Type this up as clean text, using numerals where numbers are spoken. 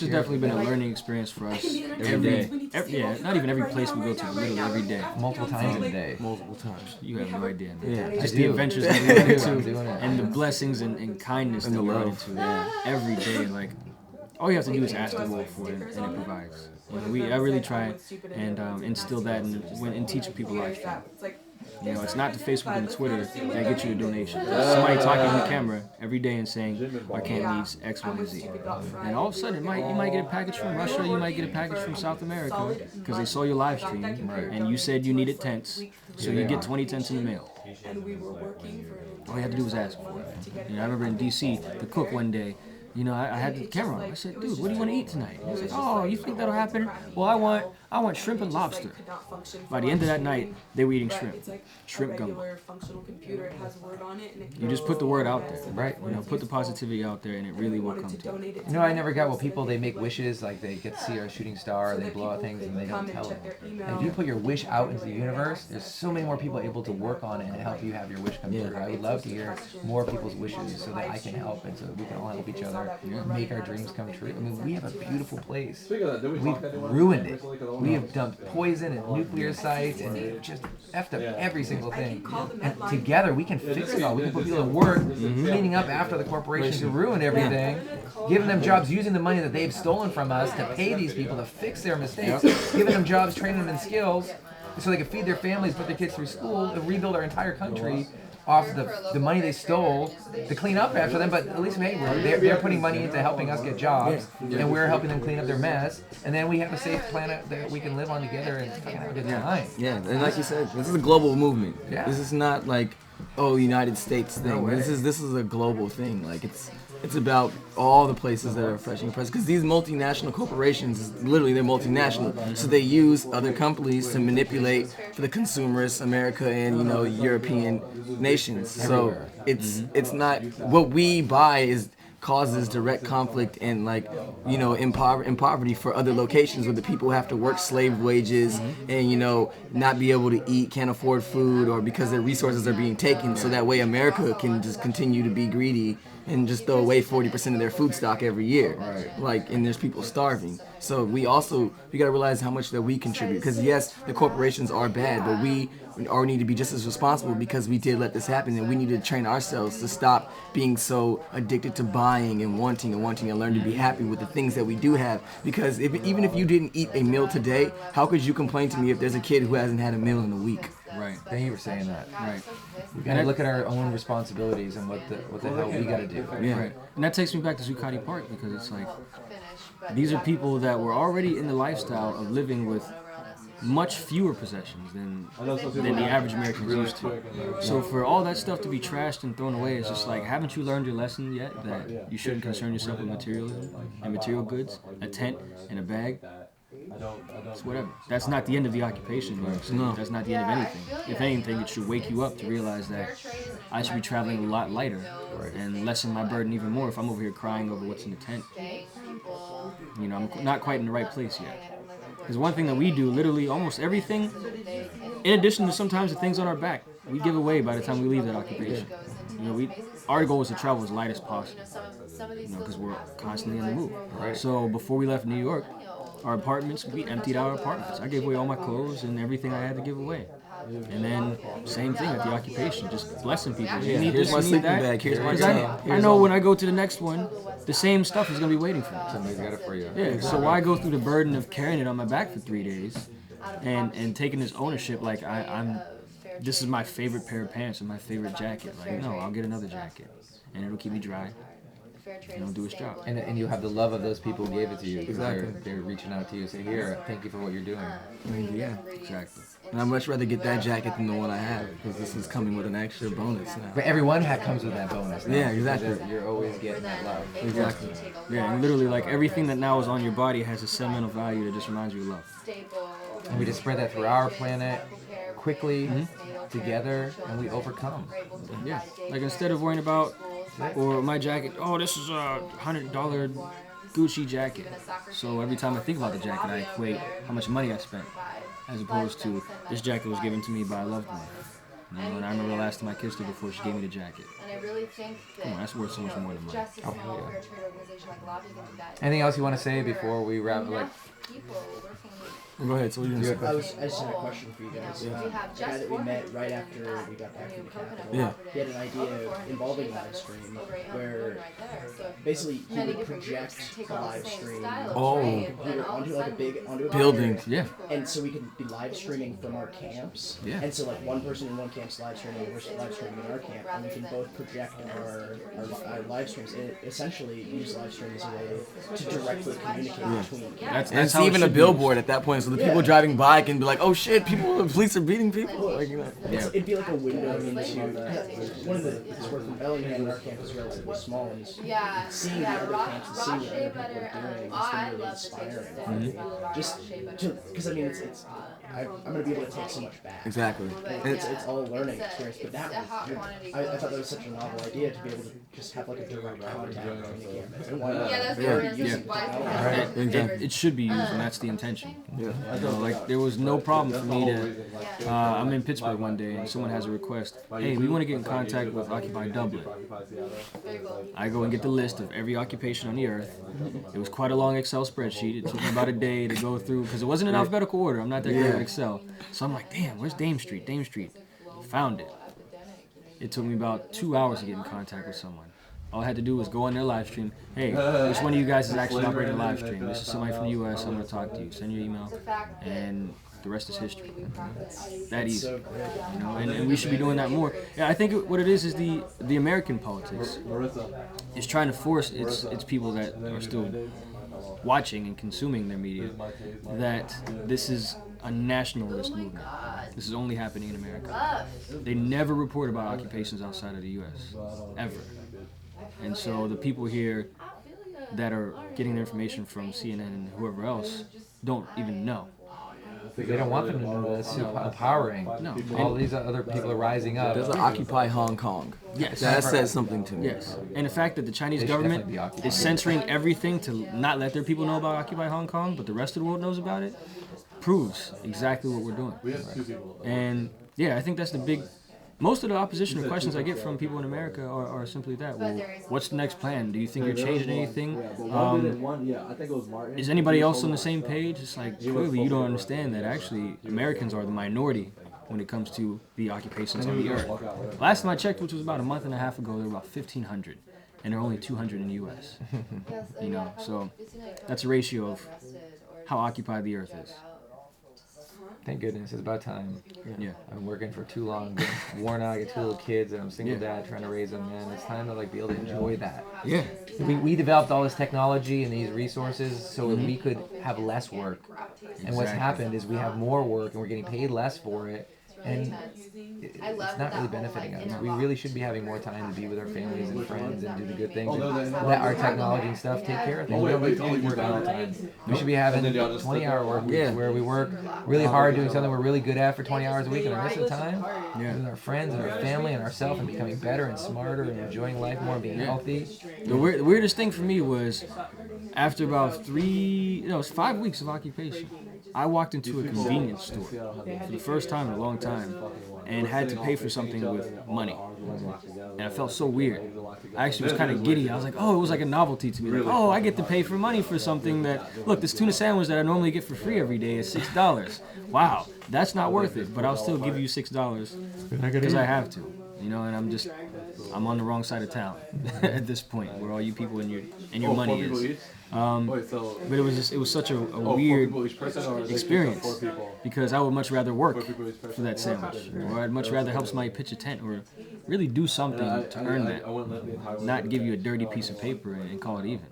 has definitely been a learning experience for us. Every day. Not even every place we go to, literally every day. Multiple times in a day. Multiple times. You have no idea. Yeah, just the adventures that we run into, it. and the blessings and kindness that we run into every day. Like, all you have to do is ask the Lord for it, and it provides. I really try and instill that in teaching people lifestyle. You know, it's not the Facebook and the Twitter that get you the donation. It's somebody talking on the camera every day and saying, our camp needs X, Y, and Z. And all of a sudden, you might get a package from Russia, you might get a package from South America, because they saw your live stream, and you said you needed tents, so you get 20 tents in the mail. All you have to do is ask for it. You know, I remember in D.C., the cook one day, you know, I had the camera on. I said, dude, what do you want to eat tonight? He was like, oh, you think that'll happen? Well, I want shrimp and lobster. By the end of that night, they were eating shrimp. Shrimp gumbo. You just put the word out there. Right. You know, put the positivity out there, and it really will come to you. You know, I never got people, they make wishes, like they get to see a shooting star, or they blow out things, and they don't tell them. And if you put your wish out into the universe, there's so many more people able to work on it and help you have your wish come true. I would love to hear more people's wishes so that I can help and so that we can all help each other make our dreams come true. I mean, we have a beautiful place. We've ruined it. We have dumped poison and nuclear sites and just effed up every single thing. And together we can fix it all. We can put people to work cleaning up after the corporations who ruined everything, giving them jobs using the money that they've stolen from us to pay these people to fix their mistakes, giving them jobs, training them in skills so they can feed their families, put their kids through school, and rebuild our entire country off the money they stole to clean up after them, but at least they're putting money into helping us get jobs, and we're helping them clean up their mess, and then we have a safe planet that we can live on together and have a good time. Yeah, and like you said, this is a global movement. Yeah. This is not like, United States thing. No way. This is a global thing. Like it's about all the places that are affecting the present. Because these multinational corporations, literally they're multinational. So they use other companies to manipulate for the consumers, America and, European nations. So it's not, what we buy causes direct conflict and in poverty for other locations where the people have to work slave wages and not be able to eat, can't afford food, or because their resources are being taken, so that way America can just continue to be greedy and just throw away 40% of their food stock every year. And there's people starving. So we gotta realize how much that we contribute, because yes, the corporations are bad, but we all need to be just as responsible because we did let this happen, and we need to train ourselves to stop being so addicted to buying and wanting and learn to be happy with the things that we do have. Because even if you didn't eat a meal today, how could you complain to me if there's a kid who hasn't had a meal in a week? Right. Thank you for saying that. Right. We gotta look at our own responsibilities and what the hell we gotta do. Yeah. Right. And that takes me back to Zuccotti Park, because it's like, these are people that were already in the lifestyle of living with much fewer possessions than the average American is used to. So for all that stuff to be trashed and thrown away, it's just like, haven't you learned your lesson yet that you shouldn't concern yourself with materialism and material goods, a tent and a bag? It's whatever. That's not the end of the occupation. No. That's not the end of anything. If anything, it should wake you up to realize that I should be traveling a lot lighter and lessen my burden even more if I'm over here crying over what's in the tent. I'm not quite in the right place yet. Because one thing that we do, literally almost everything, in addition to sometimes the things on our back, we give away by the time we leave that occupation. Our goal is to travel as light as possible, because we're constantly on the move. So before we left New York, our apartments, we emptied our apartments. I gave away all my clothes and everything I had to give away. And then same thing at the occupation, just blessing people. You need here's this, my you need sleeping that. bag, here's my Because I know when I go to the next one, the same stuff is going to be waiting for me. Somebody's got it for you. Yeah, so why go through the burden of carrying it on my back for 3 days and taking this ownership like this is my favorite pair of pants and my favorite jacket. Like, no, I'll get another jacket and it'll keep me dry. And it'll do its job. And you have the love of those people who gave it to you. Exactly. They're reaching out to you and say, here, thank you for what you're doing. Yeah, exactly. And I'd much rather get that jacket than the one I have, because this is coming with an extra bonus now. But everyone comes with that bonus now. Yeah, exactly. You're always getting that love. Exactly. Yeah, and literally, like, everything that now is on your body has a sentimental value that just reminds you of love. And we just spread that through our planet quickly, together, and we overcome. Yeah, like instead of worrying about, or my jacket, this is a $100 Gucci jacket. So every time I think about the jacket, I equate how much money I spent, as opposed to this jacket was given to me by a loved one. You know, and I remember the last time I kissed her before she gave me the jacket. And I really think that, Come on, that's worth so much more than money. just a small fair trade organization like Lobby can do that. Anything else you want to say before we wrap? Like, People working Go ahead. So what are you gonna say? I just had a question for you guys. we have The guy just that we met right after we got back from the Capitol, Yeah. he had an idea involving live stream where basically he would project the live stream onto like a Building. Yeah. and so we could be live streaming from our camps. Yeah. And so like one person in one camp's live streaming, we're live streaming in our camp, and we can both project our live streams and essentially use live stream as a way to directly communicate between camps. And it's even a billboard at that point, so the people driving by can be like, "Oh shit, the police are beating people." Like, you know. It'd be like a window into one of the sort of Bellingham in our camp is relatively small, and seeing the other camps and seeing what other people are doing has been really inspiring. Just because I mean I'm gonna be able to take so much back. Exactly. It's all a learning experience, but that I thought that was such a novel idea to be able to just have like a direct contact between the campus. And why not? It should be used, and that's the intention. Yeah. You know, like there was no problem for me to. I'm in Pittsburgh one day, and someone has a request. Hey, we want to get in contact with Occupy Dublin. I go and get the list of every occupation on the earth. It was quite a long Excel spreadsheet. It took me about a day to go through because it wasn't in alphabetical order. I'm not that good at Excel, so I'm like, damn, where's Dame Street? Dame Street. Found it. It took me about 2 hours to get in contact with someone. All I had to do was go on their live stream. Hey, which one of you guys is actually operating a live stream? This is somebody from the U.S. I'm going to talk to you. Send your email, and the rest is history. That easy, you know. And we should be doing that more. Yeah, I think what it is the American politics is trying to force its people that are still watching and consuming their media that this is a nationalist movement. This is only happening in America. They never report about occupations outside of the U.S. ever. And so the people here that are getting their information from CNN and whoever else don't even know. They don't want them to know that it's empowering. No. All these other people are rising up. There's an Occupy Hong Kong. Yes. That says something to me. Yes. And the fact that the Chinese They should government definitely be occupied. is censoring everything to not let their people know about Occupy Hong Kong, but the rest of the world knows about it, proves exactly what we're doing. And yeah, I think that's the big... Most of the opposition or questions I get from people in America are simply that. Well, what's the next plan? Do you think you're changing anything? Is anybody else on the same page? It's like, clearly you don't understand that actually Americans are the minority when it comes to the occupations on the earth. Last time I checked, which was about a month and a half ago, there were about 1,500. And there are only 200 in the U.S. You know, so that's a ratio of how occupied the earth is. Thank goodness, it's about time. Yeah. I've been working for too long, getting worn out. I got 2 little kids, and I'm a single dad trying to raise them. Man, it's time to like be able to enjoy that. Yeah. We developed all this technology and these resources so that we could have less work. And what's happened is we have more work, and we're getting paid less for it. And it's not really benefiting us. We really should be having more time to be with our families and friends and do the good things and let our technology and stuff take care of things. We don't need to work all the time. We should be having 20-hour work weeks where we work really hard doing something we're really good at for 20 hours a week, and the rest of the time with our friends and our family and ourselves and becoming better and smarter and enjoying life more and being healthy. The weirdest thing for me was after about 5 weeks of occupation, I walked into a convenience store for the first time in a long time and had to pay for something with money. And I felt so weird. I actually was kind of giddy. I was like, oh, it was like a novelty to me. Like, oh, I get to pay for money for something that, look, this tuna sandwich that I normally get for free every day is $6. Wow, that's not worth it, but I'll still give you $6 because I have to. You know, and I'm on the wrong side of town at this point, where all you people and your money is. But it was such a weird experience because I would much rather work for that sandwich, or I'd much rather help somebody pitch a tent, or really do something to earn that, not give you a dirty piece of paper and call it even.